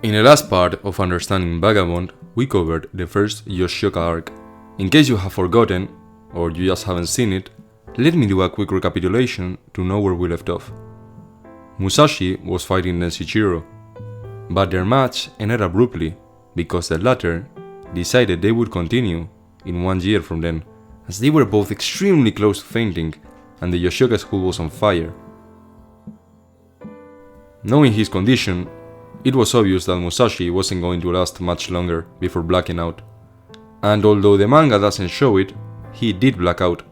In the last part of Understanding Vagabond, we covered the first Yoshioka arc. In case you have forgotten, or you just haven't seen it, let me do a quick recapitulation to know where we left off. Musashi was fighting Shichiro, but their match ended abruptly because the latter decided they would continue in 1 year from then, as they were both extremely close to fainting and the Yoshioka school was on fire. Knowing his condition, it was obvious that Musashi wasn't going to last much longer before blacking out, and although the manga doesn't show it, he did black out.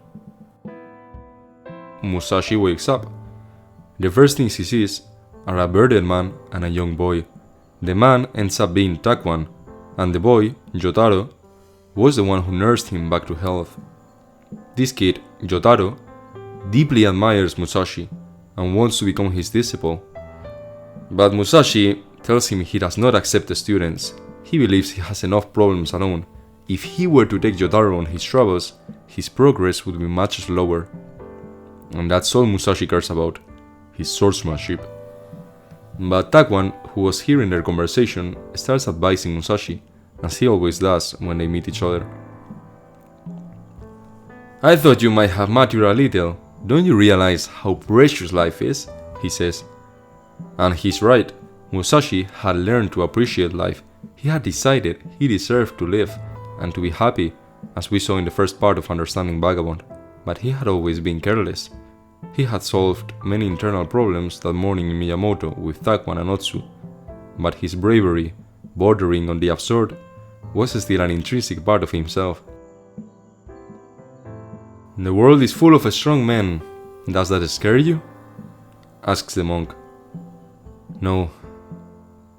Musashi wakes up. The first things he sees are a bearded man and a young boy. The man ends up being Takuan, and the boy, Jotaro, was the one who nursed him back to health. This kid, Jotaro, deeply admires Musashi and wants to become his disciple. But Musashi tells him he does not accept the students. He believes he has enough problems alone. If he were to take Jotaro on his travels, his progress would be much slower. And that's all Musashi cares about, his swordsmanship. But Takuan, who was hearing their conversation, starts advising Musashi, as he always does when they meet each other. "I thought you might have matured a little. Don't you realize how precious life is?" he says. And he's right. Musashi had learned to appreciate life. He had decided he deserved to live and to be happy, as we saw in the first part of Understanding Vagabond, but he had always been careless. He had solved many internal problems that morning in Miyamoto with Takuan and Otsu, but his bravery, bordering on the absurd, was still an intrinsic part of himself. "The world is full of strong men. Does that scare you?" asks the monk. "No,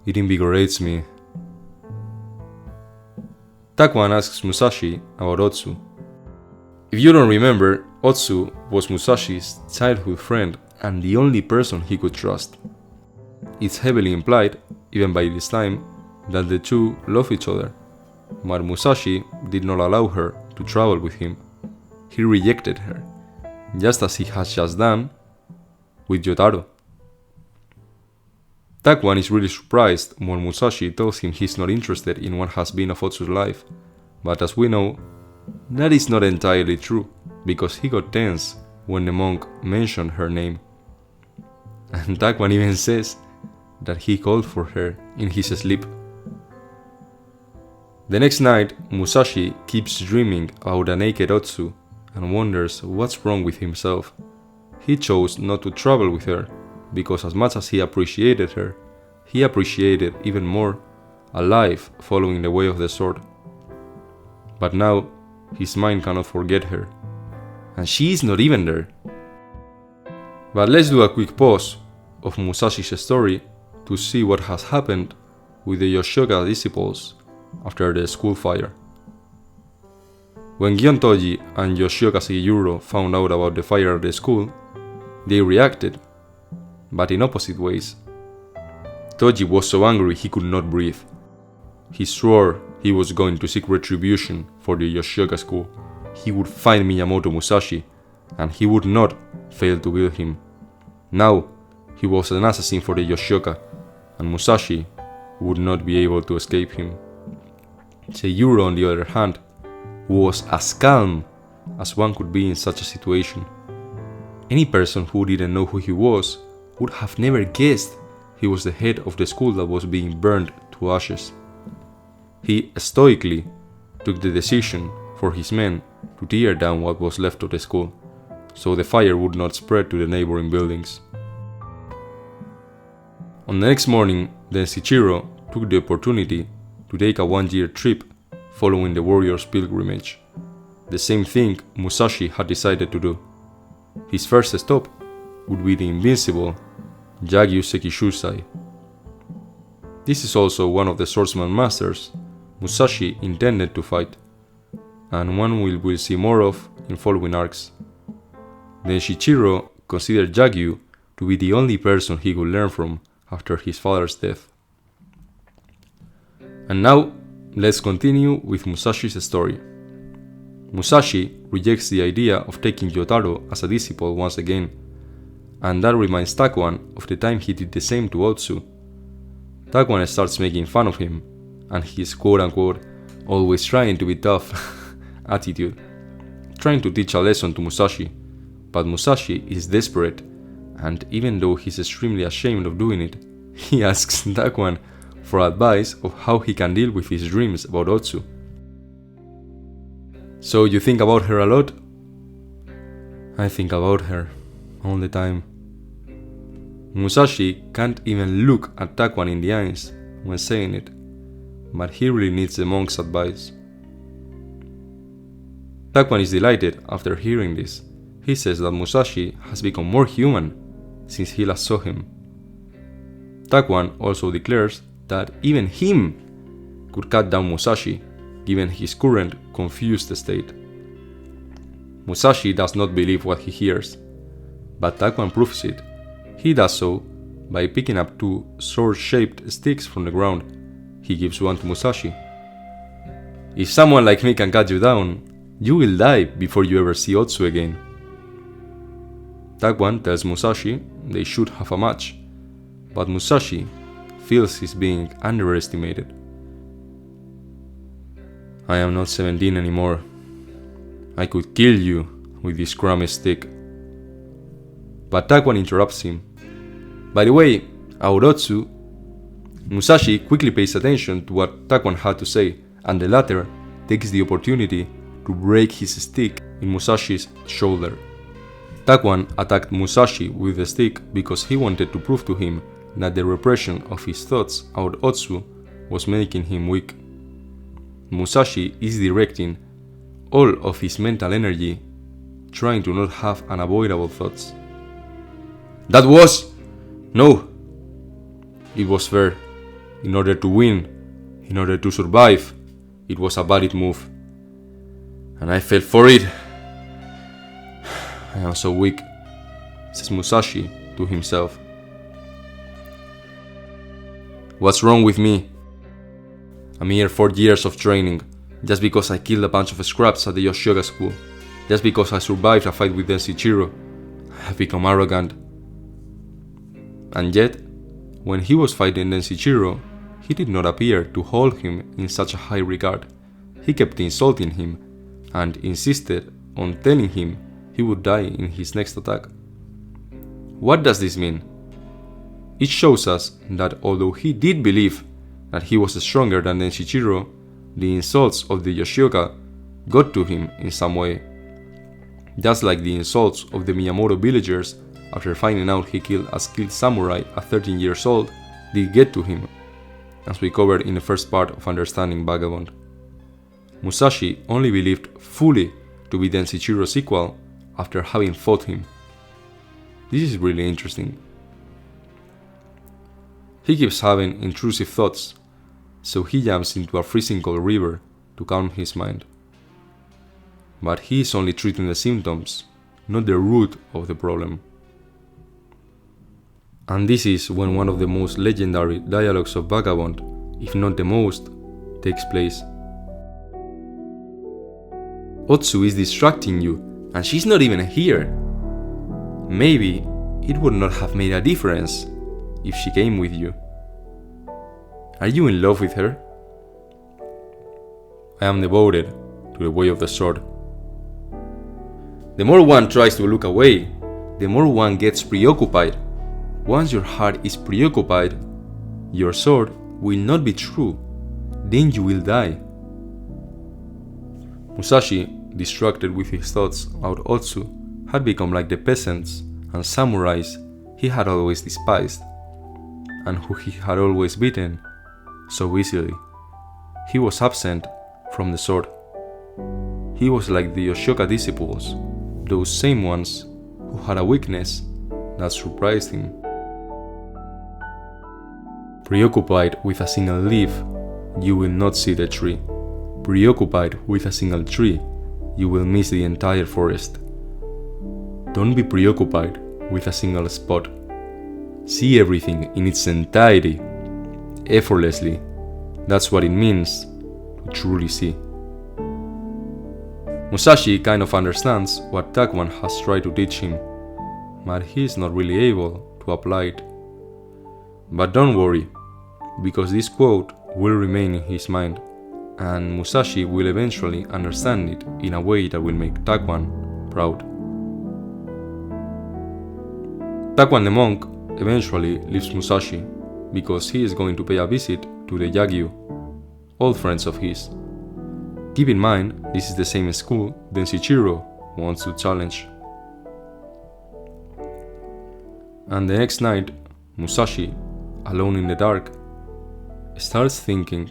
it invigorates me." Takuan asks Musashi about Otsu. If you don't remember, Otsu was Musashi's childhood friend and the only person he could trust. It's heavily implied, even by this time, that the two love each other, but Musashi did not allow her to travel with him. He rejected her, just as he has just done with Jotaro. Takuan is really surprised when Musashi tells him he's not interested in what has been of Otsu's life, but as we know, that is not entirely true, because he got tense when the monk mentioned her name. And Takuan even says that he called for her in his sleep. The next night, Musashi keeps dreaming about a naked Otsu and wonders what's wrong with himself. He chose not to travel with her, because as much as he appreciated her, he appreciated even more a life following the way of the sword. But now, his mind cannot forget her, and she is not even there. But let's do a quick pause of Musashi's story to see what has happened with the Yoshioka disciples after the school fire. When Gion Toji and Yoshioka Sugiyuro found out about the fire at the school, they reacted, but in opposite ways. Toji was so angry he could not breathe. He swore he was going to seek retribution for the Yoshioka school. He would find Miyamoto Musashi, and he would not fail to kill him. Now, he was an assassin for the Yoshioka, and Musashi would not be able to escape him. Seiyuro, on the other hand, was as calm as one could be in such a situation. Any person who didn't know who he was would have never guessed he was the head of the school that was being burned to ashes. He stoically took the decision for his men to tear down what was left of the school, so the fire would not spread to the neighboring buildings. On the next morning, then Shichiro took the opportunity to take a 1-year trip following the warrior's pilgrimage, the same thing Musashi had decided to do. His first stop would be the invincible Yagyu Sekishusai. This is also one of the swordsman masters Musashi intended to fight, and one we will see more of in following arcs. Then Shichiro considered Yagyu to be the only person he could learn from after his father's death. And now, let's continue with Musashi's story. Musashi rejects the idea of taking Jotaro as a disciple once again, and that reminds Takuan of the time he did the same to Otsu. Takwan starts making fun of him and his quote-unquote always trying to be tough attitude, trying to teach a lesson to Musashi, but Musashi is desperate, and even though he's extremely ashamed of doing it, he asks Takwan for advice of how he can deal with his dreams about Otsu. So you think about her a lot? I think about her all the time. Musashi can't even look at Takwan in the eyes when saying it, but he really needs the monk's advice. Takwan is delighted after hearing this. He says that Musashi has become more human since he last saw him. Takwan also declares that even him could cut down Musashi, given his current confused state. Musashi does not believe what he hears, but Takwan proves it. He does so by picking up 2 sword-shaped sticks from the ground. He gives one to Musashi. If someone like me can cut you down, you will die before you ever see Otsu again. Takwan tells Musashi they should have a match, but Musashi feels he's being underestimated. I am not 17 anymore. I could kill you with this crummy stick. But Takwan interrupts him. By the way, about Otsu, Musashi quickly pays attention to what Takwan had to say, and the latter takes the opportunity to break his stick in Musashi's shoulder. Takwan attacked Musashi with the stick because he wanted to prove to him that the repression of his thoughts about Otsu was making him weak. Musashi is directing all of his mental energy trying to not have unavoidable thoughts. That was... No! It was fair. In order to win, in order to survive, it was a valid move. And I fell for it. I am so weak, says Musashi to himself. What's wrong with me? A mere 4 years of training, just because I killed a bunch of scraps at the Yoshioka school, just because I survived a fight with Denshichiro, I have become arrogant. And yet, when he was fighting Denshichiro, he did not appear to hold him in such a high regard. He kept insulting him, and insisted on telling him he would die in his next attack. What does this mean? It shows us that although he did believe that he was stronger than Denshichiro, the insults of the Yoshioka got to him in some way. Just like the insults of the Miyamoto villagers after finding out he killed a skilled samurai at 13 years old did get to him, as we covered in the first part of understanding Vagabond. Musashi only believed fully to be Denshichiro's equal after having fought him. This is really interesting. He keeps having intrusive thoughts, so he jumps into a freezing cold river to calm his mind. But he is only treating the symptoms, not the root of the problem. And this is when one of the most legendary dialogues of Vagabond, if not the most, takes place. Otsu is distracting you, and she's not even here. Maybe it would not have made a difference if she came with you. Are you in love with her? I am devoted to the way of the sword. The more one tries to look away, the more one gets preoccupied. Once your heart is preoccupied, your sword will not be true. Then you will die. Musashi, distracted with his thoughts about Otsu, had become like the peasants and samurais he had always despised, and who he had always beaten so easily. He was absent from the sword. He was like the Yoshioka disciples, those same ones who had a weakness that surprised him. Preoccupied with a single leaf, you will not see the tree. Preoccupied with a single tree, you will miss the entire forest. Don't be preoccupied with a single spot. See everything in its entirety, effortlessly. That's what it means to truly see. Musashi kind of understands what Takwan has tried to teach him, but he is not really able to apply it. But don't worry, because this quote will remain in his mind, and Musashi will eventually understand it in a way that will make Takuan proud. Takuan the monk eventually leaves Musashi because he is going to pay a visit to the Yagyu, old friends of his. Keep in mind, this is the same school Shichiro wants to challenge. And the next night, Musashi, alone in the dark, starts thinking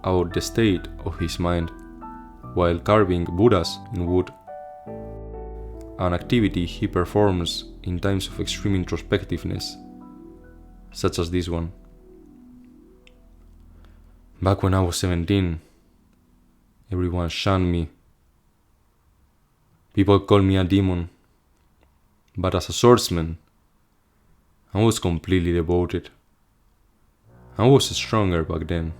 about the state of his mind while carving Buddhas in wood, an activity he performs in times of extreme introspectiveness, such as this one. Back when I was 17, everyone shunned me. People called me a demon, but as a swordsman, I was completely devoted. I was stronger back then.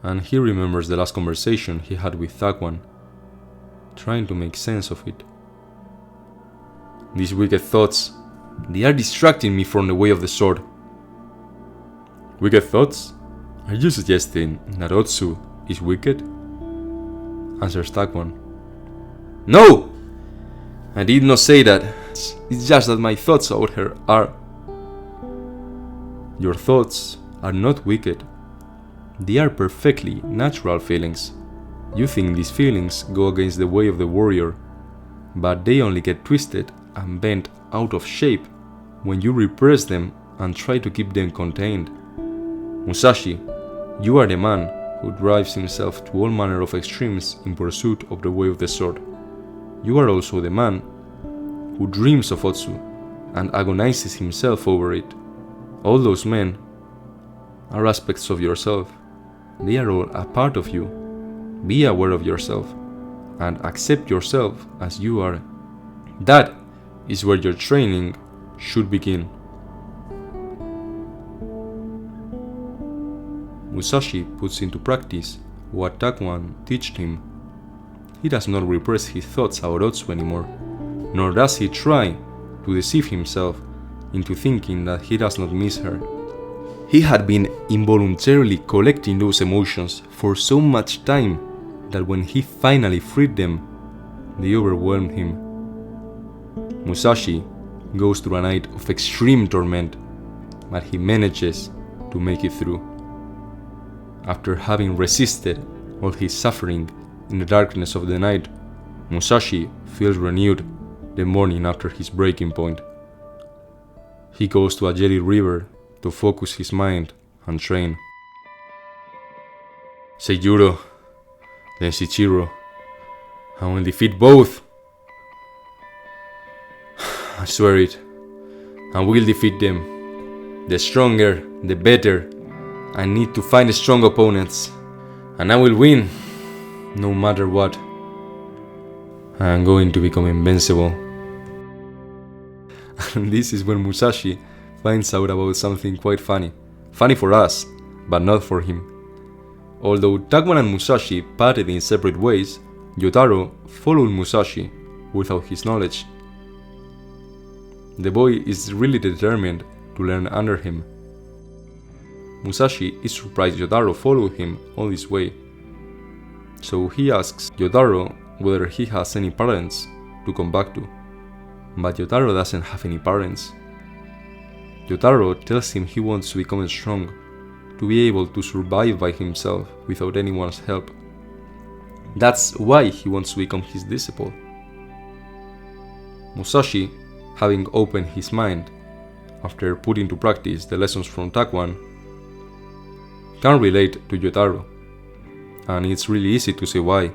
And he remembers the last conversation he had with Takuan, trying to make sense of it. These wicked thoughts, they are distracting me from the way of the sword. Wicked thoughts? Are you suggesting Narotsu is wicked? Answers Takuan. No! I did not say that. It's just that my thoughts about her are... Your thoughts are not wicked. They are perfectly natural feelings. You think these feelings go against the way of the warrior, but they only get twisted and bent out of shape when you repress them and try to keep them contained. Musashi, you are the man who drives himself to all manner of extremes in pursuit of the way of the sword. You are also the man who dreams of Otsu and agonizes himself over it. All those men are aspects of yourself. They are all a part of you. Be aware of yourself and accept yourself as you are. That is where your training should begin. Musashi puts into practice what Takuan taught him. He does not repress his thoughts about Otsu anymore, nor does he try to deceive himself into thinking that he does not miss her. He had been involuntarily collecting those emotions for so much time that when he finally freed them, they overwhelmed him. Musashi goes through a night of extreme torment, but he manages to make it through. After having resisted all his suffering in the darkness of the night, Musashi feels renewed the morning after his breaking point. He goes to a jelly river to focus his mind and train. Seijuro, then Shichiro, I will defeat both. I swear it, I will defeat them. The stronger, the better. I need to find strong opponents, and I will win, no matter what. I am going to become invincible. And this is when Musashi finds out about something quite funny. Funny for us, but not for him. Although Takuan and Musashi parted in separate ways, Yotaro followed Musashi without his knowledge. The boy is really determined to learn under him. Musashi is surprised Yotaro followed him all this way, so he asks Yotaro whether he has any parents to come back to, but Yotaro doesn't have any parents. Yotaro tells him he wants to become strong, to be able to survive by himself without anyone's help. That's why he wants to become his disciple. Musashi, having opened his mind after putting into practice the lessons from Takuan, can relate to Yotaro, and it's really easy to see why.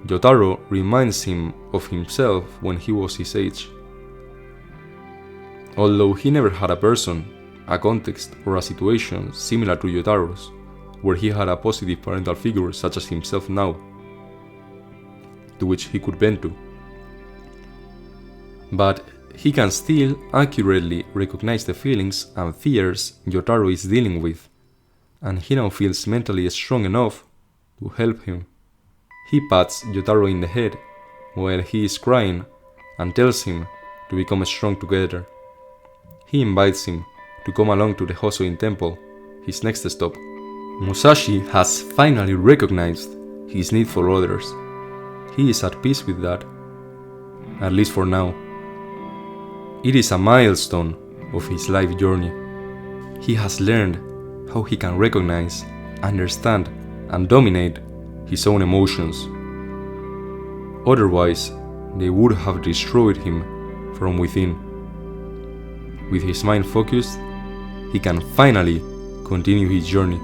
Yotaro reminds him of himself when he was his age. Although he never had a person, a context, or a situation similar to Yotaro's, where he had a positive parental figure such as himself now, to which he could bend to. But he can still accurately recognize the feelings and fears Yotaro is dealing with, and he now feels mentally strong enough to help him. He pats Yotaro in the head while he is crying and tells him to become strong together. He invites him to come along to the Hozoin temple, his next stop. Musashi has finally recognized his need for others. He is at peace with that, at least for now. It is a milestone of his life journey. He has learned how he can recognize, understand, and dominate his own emotions. Otherwise, they would have destroyed him from within. With his mind focused, he can finally continue his journey.